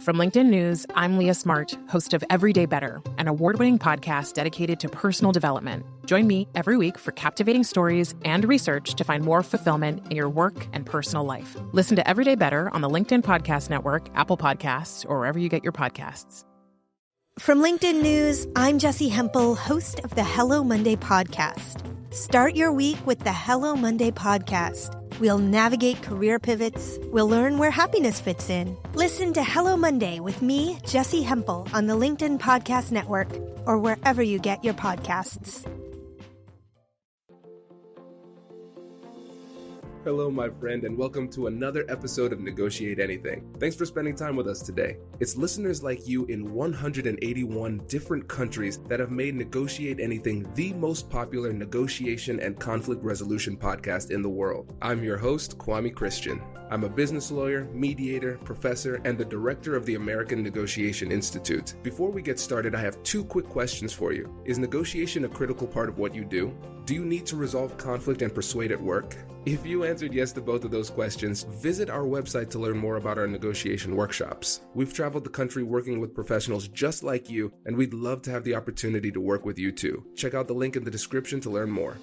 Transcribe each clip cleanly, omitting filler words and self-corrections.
From LinkedIn News, I'm Leah Smart, host of Everyday Better, an award-winning podcast dedicated to personal development. Join me every week for captivating stories and research to find more fulfillment in your work and personal life. Listen to Everyday Better on the LinkedIn Podcast Network, Apple Podcasts, or wherever you get your podcasts. From LinkedIn News, I'm Jessie Hempel, host of the Hello Monday podcast. Start your week with the Hello Monday podcast. We'll navigate career pivots. We'll learn where happiness fits in. Listen to Hello Monday with me, Jessie Hempel, on the LinkedIn Podcast Network or wherever you get your podcasts. Hello, my friend, and welcome to another episode of Negotiate Anything. Thanks for spending time with us today. It's listeners like you in 181 different countries that have made Negotiate Anything the most popular negotiation and conflict resolution podcast in the world. I'm your host, Kwame Christian. I'm a business lawyer, mediator, professor, and the director of the American Negotiation Institute. Before we get started, I have two quick questions for you. Is negotiation a critical part of what you do? Do you need to resolve conflict and persuade at work? If you answered yes to both of those questions, visit our website to learn more about our negotiation workshops. We've traveled the country working with professionals just like you, and we'd love to have the opportunity to work with you too. Check out the link in the description to learn more.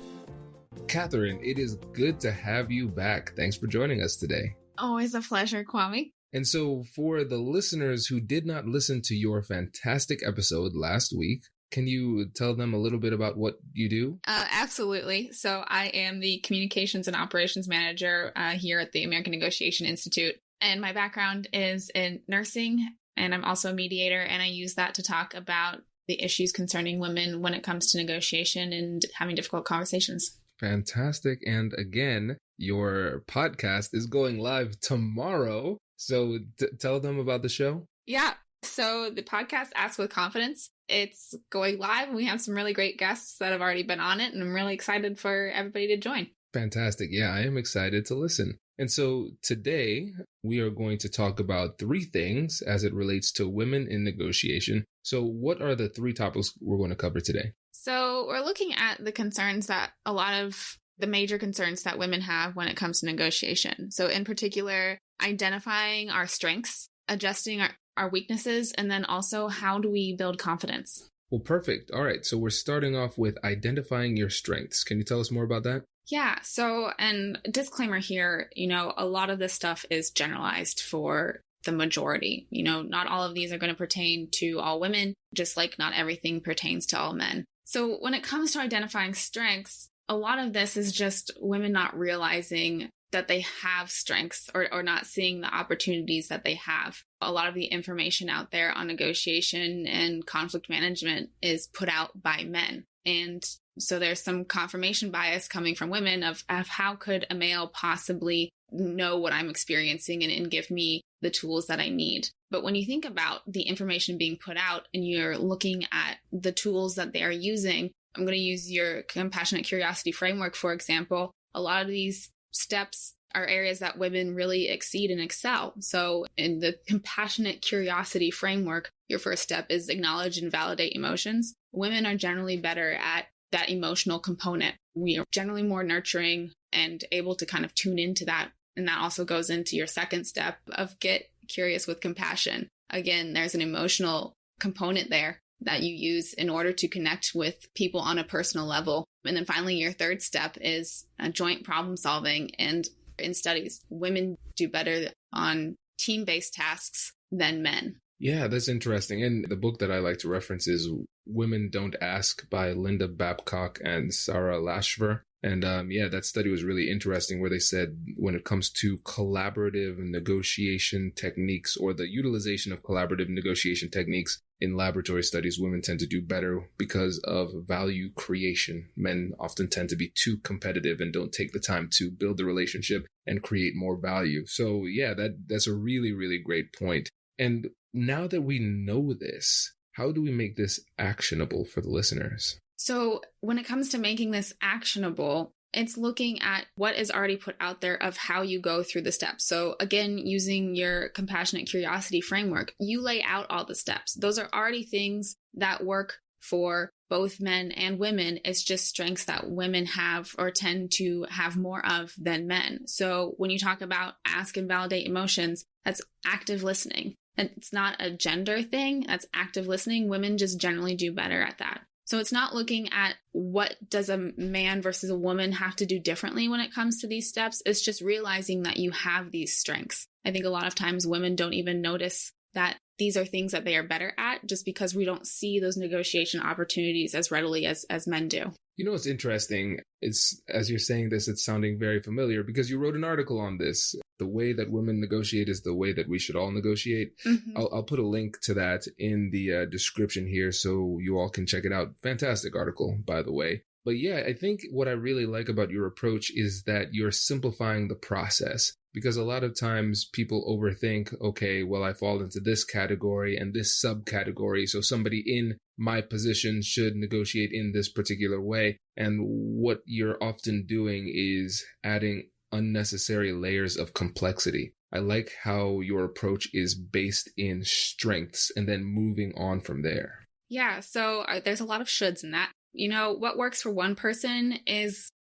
Katherine, it is good to have you back. Thanks for joining us today. Always a pleasure, Kwame. And so for the listeners who did not listen to your fantastic episode last week, can you tell them a little bit about what you do? Absolutely. So I am the Communications and Operations Manager here at the American Negotiation Institute. And my background is in nursing, and I'm also a mediator, and I use that to talk about the issues concerning women when it comes to negotiation and having difficult conversations. Fantastic. And again, your podcast is going live tomorrow. So tell them about the show. Yeah. So the podcast, Ask with Confidence, it's going live, and we have some really great guests that have already been on it, and I'm really excited for everybody to join. Fantastic. Yeah, I am excited to listen. And so today we are going to talk about three things as it relates to women in negotiation. So what are the three topics we're going to cover today? So we're looking at the concerns that a lot of the major concerns that women have when it comes to negotiation. So in particular, identifying our strengths, adjusting our weaknesses, and then also how do we build confidence? Well, perfect. All right. So we're starting off with identifying your strengths. Can you tell us more about that? Yeah. So, and disclaimer here, a lot of this stuff is generalized for the majority. Not all of these are going to pertain to all women, just like not everything pertains to all men. So when it comes to identifying strengths, a lot of this is just women not realizing that they have strengths or not seeing the opportunities that they have. A lot of the information out there on negotiation and conflict management is put out by men. And so there's some confirmation bias coming from women of how could a male possibly know what I'm experiencing and give me the tools that I need. But when you think about the information being put out and you're looking at the tools that they are using, I'm going to use your compassionate curiosity framework, for example. A lot of these steps are areas that women really exceed and excel. So in the compassionate curiosity framework, your first step is acknowledge and validate emotions. Women are generally better at that emotional component. We are generally more nurturing and able to kind of tune into that. And that also goes into your second step of get curious with compassion. Again, there's an emotional component there that you use in order to connect with people on a personal level. And then finally, your third step is joint problem solving. And in studies, women do better on team-based tasks than men. Yeah, that's interesting. And the book that I like to reference is Women Don't Ask by Linda Babcock and Sarah Lashver. And that study was really interesting where they said when it comes to collaborative negotiation techniques or the utilization of collaborative negotiation techniques in laboratory studies, women tend to do better because of value creation. Men often tend to be too competitive and don't take the time to build the relationship and create more value. So yeah, that's a really, really great point. And now that we know this, how do we make this actionable for the listeners? So when it comes to making this actionable, it's looking at what is already put out there of how you go through the steps. So again, using your compassionate curiosity framework, you lay out all the steps. Those are already things that work for both men and women. It's just strengths that women have or tend to have more of than men. So when you talk about ask and validate emotions, that's active listening. It's not a gender thing. That's active listening. Women just generally do better at that. So it's not looking at what does a man versus a woman have to do differently when it comes to these steps. It's just realizing that you have these strengths. I think a lot of times women don't even notice that these are things that they are better at just because we don't see those negotiation opportunities as readily as men do. You know, what's interesting. It's, as you're saying this, it's sounding very familiar because you wrote an article on this. The way that women negotiate is the way that we should all negotiate. Mm-hmm. I'll put a link to that in the description here so you all can check it out. Fantastic article, by the way. But yeah, I think what I really like about your approach is that you're simplifying the process. Because a lot of times people overthink, okay, well, I fall into this category and this subcategory, so somebody in my position should negotiate in this particular way. And what you're often doing is adding unnecessary layers of complexity. I like how your approach is based in strengths and then moving on from there. Yeah, so there's a lot of shoulds in that. You know, what works for one person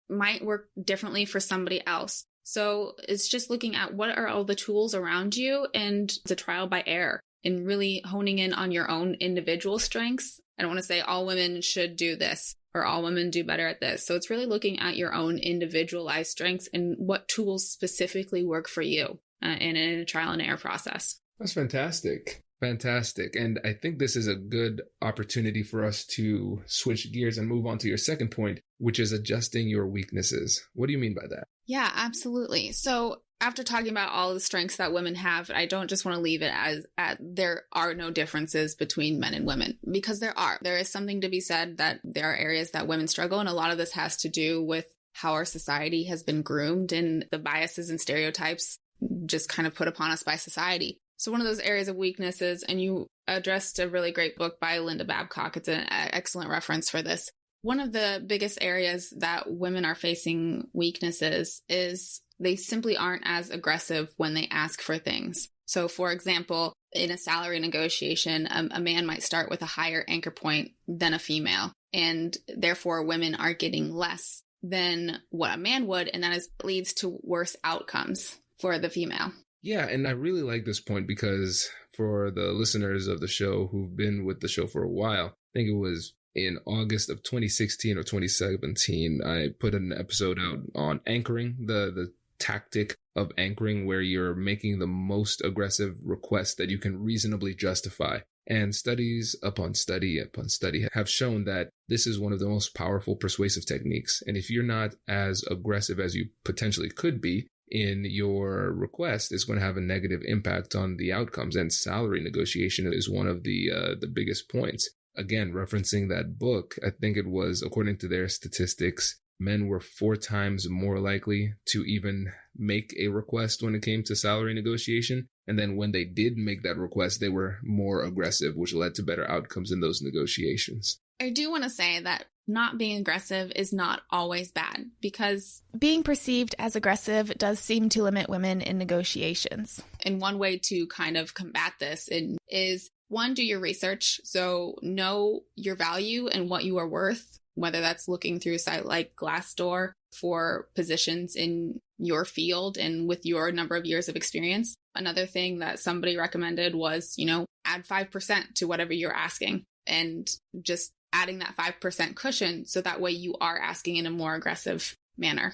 might work differently for somebody else. So it's just looking at what are all the tools around you, and it's a trial by error and really honing in on your own individual strengths. I don't want to say all women should do this or all women do better at this. So it's really looking at your own individualized strengths and what tools specifically work for you in a trial and error process. That's fantastic. Fantastic. And I think this is a good opportunity for us to switch gears and move on to your second point, which is adjusting your weaknesses. What do you mean by that? Yeah, absolutely. So after talking about all the strengths that women have, I don't just want to leave it as there are no differences between men and women, because there are. There is something to be said that there are areas that women struggle. And a lot of this has to do with how our society has been groomed and the biases and stereotypes just kind of put upon us by society. So one of those areas of weaknesses, and you addressed a really great book by Linda Babcock. It's an excellent reference for this. One of the biggest areas that women are facing weaknesses is they simply aren't as aggressive when they ask for things. So for example, in a salary negotiation, a man might start with a higher anchor point than a female, and therefore women are getting less than what a man would, and that leads to worse outcomes for the female. Yeah, and I really like this point because for the listeners of the show who've been with the show for a while, I think it was in August of 2016 or 2017, I put an episode out on anchoring, the tactic of anchoring, where you're making the most aggressive request that you can reasonably justify. And studies upon study upon study have shown that this is one of the most powerful persuasive techniques. And if you're not as aggressive as you potentially could be in your request, it's going to have a negative impact on the outcomes. And salary negotiation is one of the biggest points. Again, referencing that book, I think it was, according to their statistics, men were 4 times more likely to even make a request when it came to salary negotiation. And then when they did make that request, they were more aggressive, which led to better outcomes in those negotiations. I do want to say that not being aggressive is not always bad, because being perceived as aggressive does seem to limit women in negotiations. And one way to kind of combat this is, one, do your research. So know your value and what you are worth, whether that's looking through a site like Glassdoor for positions in your field and with your number of years of experience. Another thing that somebody recommended was, add 5% to whatever you're asking, and just adding that 5% cushion so that way you are asking in a more aggressive manner.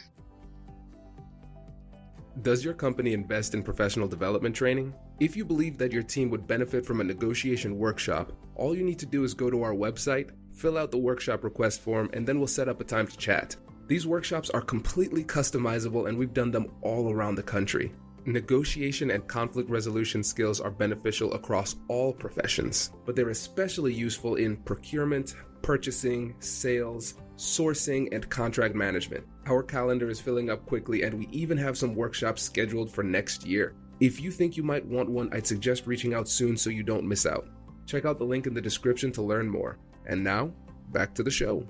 Does your company invest in professional development training? If you believe that your team would benefit from a negotiation workshop, all you need to do is go to our website, fill out the workshop request form, and then we'll set up a time to chat. These workshops are completely customizable, and we've done them all around the country. Negotiation and conflict resolution skills are beneficial across all professions, but they're especially useful in procurement, purchasing, sales, sourcing, and contract management. Our calendar is filling up quickly, and we even have some workshops scheduled for next year. If you think you might want one, I'd suggest reaching out soon so you don't miss out. Check out the link in the description to learn more. And now, back to the show.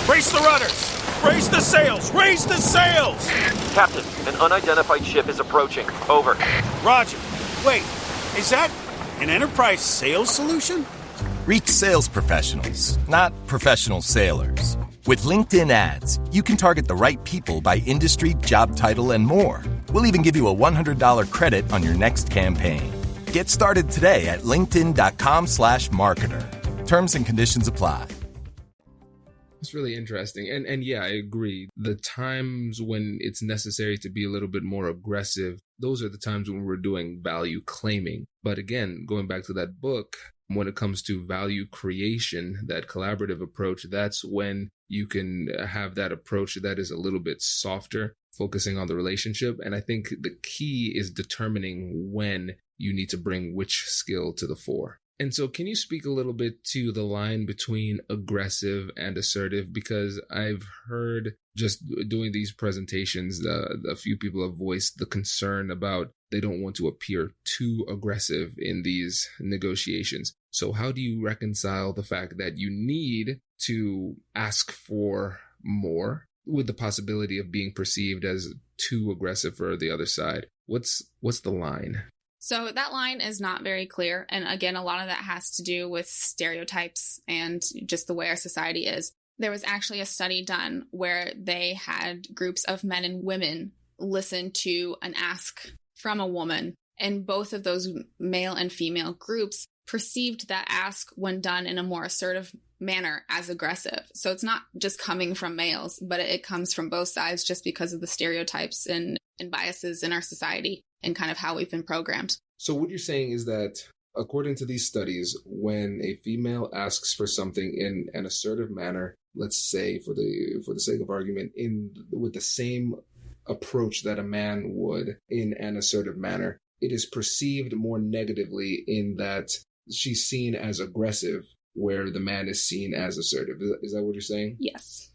Brace the rudders! Raise the sails! Raise the sails! Captain, an unidentified ship is approaching. Over. Roger. Wait, is that an enterprise sales solution? Reach sales professionals, not professional sailors. With LinkedIn ads, you can target the right people by industry, job title, and more. We'll even give you a $100 credit on your next campaign. Get started today at linkedin.com/marketer. Terms and conditions apply. It's really interesting. And yeah, I agree. The times when it's necessary to be a little bit more aggressive, those are the times when we're doing value claiming. But again, going back to that book, when it comes to value creation, that collaborative approach, that's when you can have that approach that is a little bit softer, focusing on the relationship. And I think the key is determining when you need to bring which skill to the fore. And so can you speak a little bit to the line between aggressive and assertive? Because I've heard just doing these presentations, a few people have voiced the concern about they don't want to appear too aggressive in these negotiations. So how do you reconcile the fact that you need to ask for more with the possibility of being perceived as too aggressive for the other side? What's the line? So that line is not very clear. And again, a lot of that has to do with stereotypes and just the way our society is. There was actually a study done where they had groups of men and women listen to an ask from a woman. And both of those male and female groups perceived that ask when done in a more assertive manner as aggressive. So it's not just coming from males, but it comes from both sides just because of the stereotypes and biases in our society and kind of how we've been programmed. So what you're saying is that according to these studies, when a female asks for something in an assertive manner, let's say for the sake of argument, with the same approach that a man would in an assertive manner, it is perceived more negatively in that she's seen as aggressive, where the man is seen as assertive. Is that what you're saying? Yes.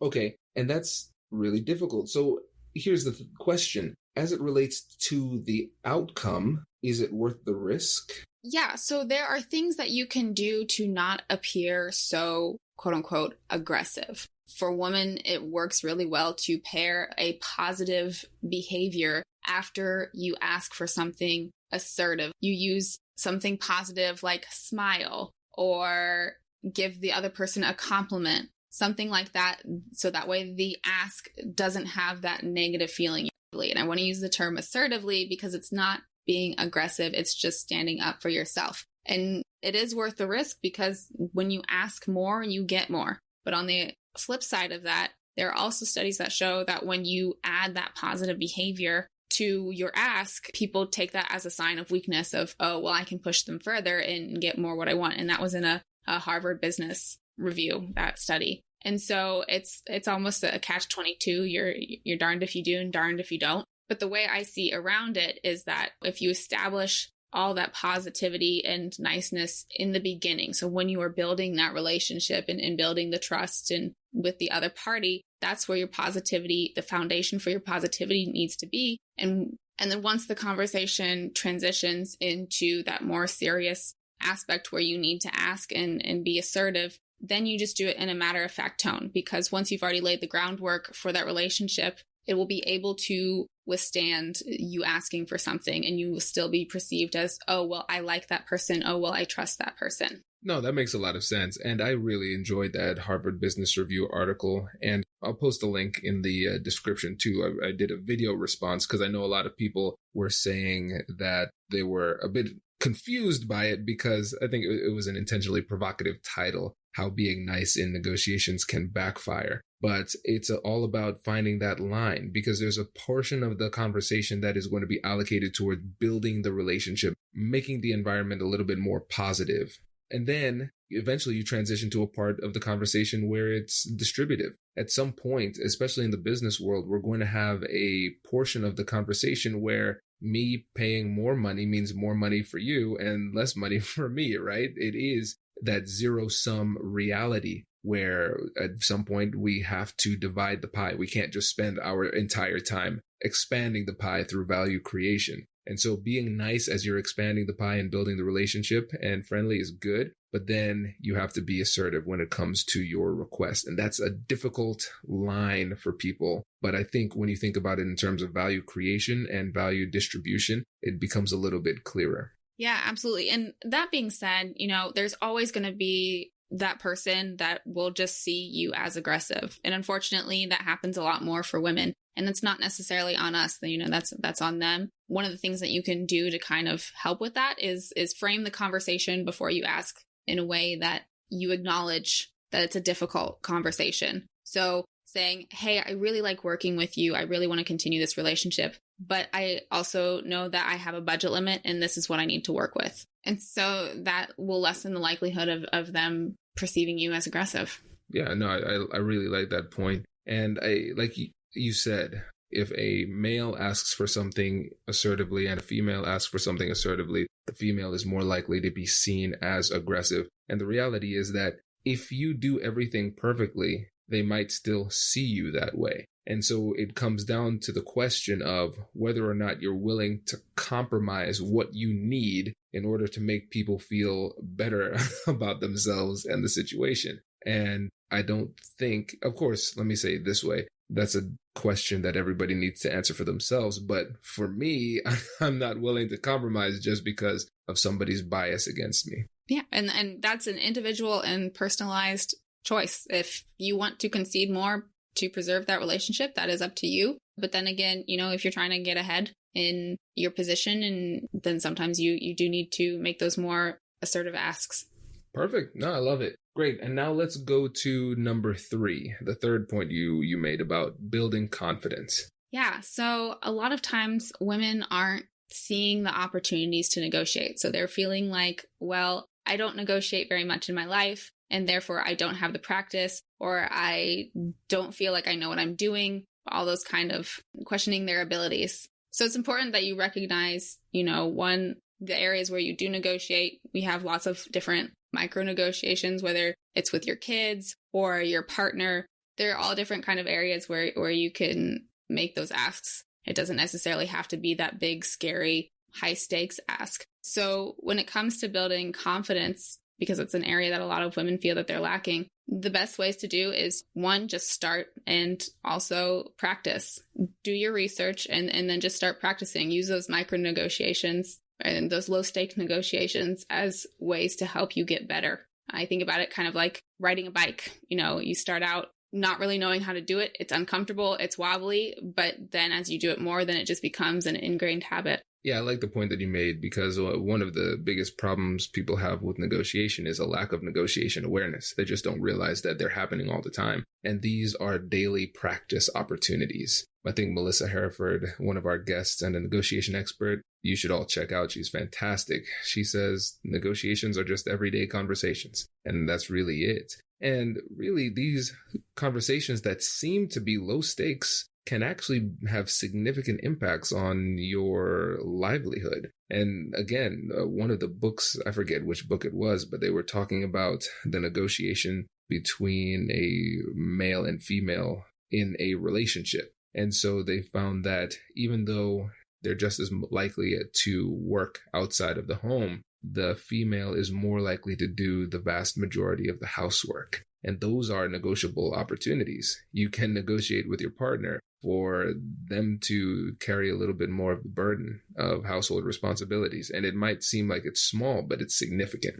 Okay. And that's really difficult. So here's the question. As it relates to the outcome, is it worth the risk? Yeah. So there are things that you can do to not appear so, quote unquote, aggressive. For women, it works really well to pair a positive behavior after you ask for something assertive. You use something positive like smile or give the other person a compliment, something like that. So that way the ask doesn't have that negative feeling. And I want to use the term assertively because it's not being aggressive. It's just standing up for yourself. And it is worth the risk because when you ask more, you get more. But on the flip side of that, there are also studies that show that when you add that positive behavior to your ask, people take that as a sign of weakness of, oh, well, I can push them further and get more what I want. And that was in a Harvard Business Review, that study. And so it's almost a catch-22. You're darned if you do and darned if you don't. But the way I see around it is that if you establish all that positivity and niceness in the beginning, so when you are building that relationship and building the trust and with the other party, that's where your positivity, the foundation for your positivity needs to be. And then once the conversation transitions into that more serious aspect where you need to ask and be assertive, then you just do it in a matter-of-fact tone, because once you've already laid the groundwork for that relationship, it will be able to withstand you asking for something, and you will still be perceived as, oh, well, I like that person. Oh, well, I trust that person. No, that makes a lot of sense. And I really enjoyed that Harvard Business Review article. And I'll post a link in the description too. I did a video response because I know a lot of people were saying that they were a bit confused by it because I think it was an intentionally provocative title, how being nice in negotiations can backfire. But it's all about finding that line, because there's a portion of the conversation that is going to be allocated toward building the relationship, making the environment a little bit more positive. And then eventually you transition to a part of the conversation where it's distributive. At some point, especially in the business world, we're going to have a portion of the conversation where me paying more money means more money for you and less money for me, right? It is that zero-sum reality where at some point we have to divide the pie. We can't just spend our entire time expanding the pie through value creation. And so being nice as you're expanding the pie and building the relationship and friendly is good, but then you have to be assertive when it comes to your request. And that's a difficult line for people. But I think when you think about it in terms of value creation and value distribution, it becomes a little bit clearer. Yeah, absolutely. And that being said, there's always going to be that person that will just see you as aggressive. And unfortunately, that happens a lot more for women. And that's not necessarily on us. That's on them. One of the things that you can do to kind of help with that is frame the conversation before you ask in a way that you acknowledge that it's a difficult conversation. So saying, hey, I really like working with you. I really want to continue this relationship, but I also know that I have a budget limit and this is what I need to work with. And so that will lessen the likelihood of them perceiving you as aggressive. Yeah, no, I really like that point. And like you said, if a male asks for something assertively and a female asks for something assertively, the female is more likely to be seen as aggressive. And the reality is that if you do everything perfectly, they might still see you that way. And so it comes down to the question of whether or not you're willing to compromise what you need in order to make people feel better about themselves and the situation. And I don't think, of course, let me say it this way, that's a question that everybody needs to answer for themselves. But for me, I'm not willing to compromise just because of somebody's bias against me. Yeah, and that's an individual and personalized choice. If you want to concede more to preserve that relationship, that is up to you. But then again, if you're trying to get ahead in your position, and then sometimes you do need to make those more assertive asks. Perfect. No, I love it. Great. And now let's go to number 3, the third point you made about building confidence. Yeah. So a lot of times women aren't seeing the opportunities to negotiate. So they're feeling like, well, I don't negotiate very much in my life, and therefore I don't have the practice, or I don't feel like I know what I'm doing, all those kind of questioning their abilities. So it's important that you recognize, the areas where you do negotiate. We have lots of different micro negotiations, whether it's with your kids or your partner. They're all different kind of areas where you can make those asks. It doesn't necessarily have to be that big, scary, high stakes ask. So when it comes to building confidence, because it's an area that a lot of women feel that they're lacking, the best ways to do is, one, just start, and also practice. Do your research and then just start practicing. Use those micro negotiations and those low stake negotiations as ways to help you get better. I think about it kind of like riding a bike. You start out not really knowing how to do it. It's uncomfortable, it's wobbly, but then as you do it more, then it just becomes an ingrained habit. Yeah, I like the point that you made, because one of the biggest problems people have with negotiation is a lack of negotiation awareness. They just don't realize that they're happening all the time. And these are daily practice opportunities. I think Melissa Hereford, one of our guests and a negotiation expert, you should all check out. She's fantastic. She says negotiations are just everyday conversations. And that's really it. And really, these conversations that seem to be low stakes can actually have significant impacts on your livelihood. And again, one of the books, I forget which book it was, but they were talking about the negotiation between a male and female in a relationship. And so they found that even though they're just as likely to work outside of the home, the female is more likely to do the vast majority of the housework. And those are negotiable opportunities. You can negotiate with your partner for them to carry a little bit more of the burden of household responsibilities. And it might seem like it's small, but it's significant.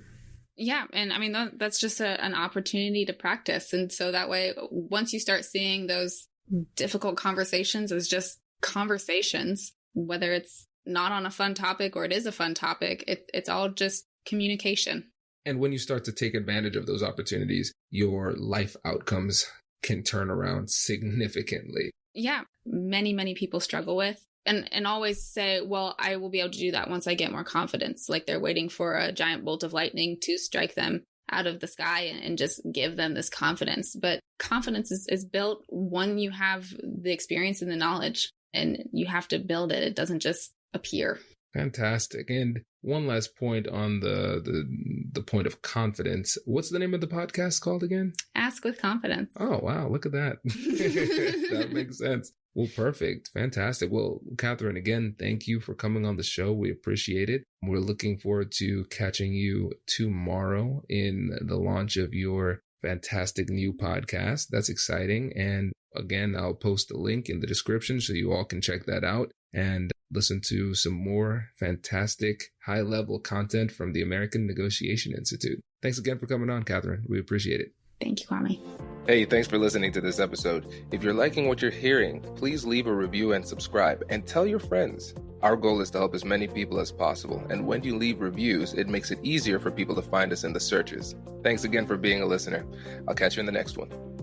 Yeah. And I mean, that's just an opportunity to practice. And so that way, once you start seeing those difficult conversations as just conversations, whether it's not on a fun topic or it is a fun topic, it's all just communication. And when you start to take advantage of those opportunities, your life outcomes can turn around significantly. Yeah, many people struggle with and always say, well, I will be able to do that once I get more confidence. Like they're waiting for a giant bolt of lightning to strike them out of the sky and just give them this confidence. But confidence is built when you have the experience and the knowledge, and you have to build it. It doesn't just appear. Fantastic. And one last point on the point of confidence. What's the name of the podcast called again? Ask with Confidence. Oh, wow. Look at that. That makes sense. Well, perfect. Fantastic. Well, Katherine, again, thank you for coming on the show. We appreciate it. We're looking forward to catching you tomorrow in the launch of your fantastic new podcast. That's exciting. And again, I'll post a link in the description so you all can check that out and listen to some more fantastic high-level content from the American Negotiation Institute. Thanks again for coming on, Katherine. We appreciate it. Thank you, Kwame. Hey, thanks for listening to this episode. If you're liking what you're hearing, please leave a review and subscribe, and tell your friends. Our goal is to help as many people as possible, and when you leave reviews, it makes it easier for people to find us in the searches. Thanks again for being a listener. I'll catch you in the next one.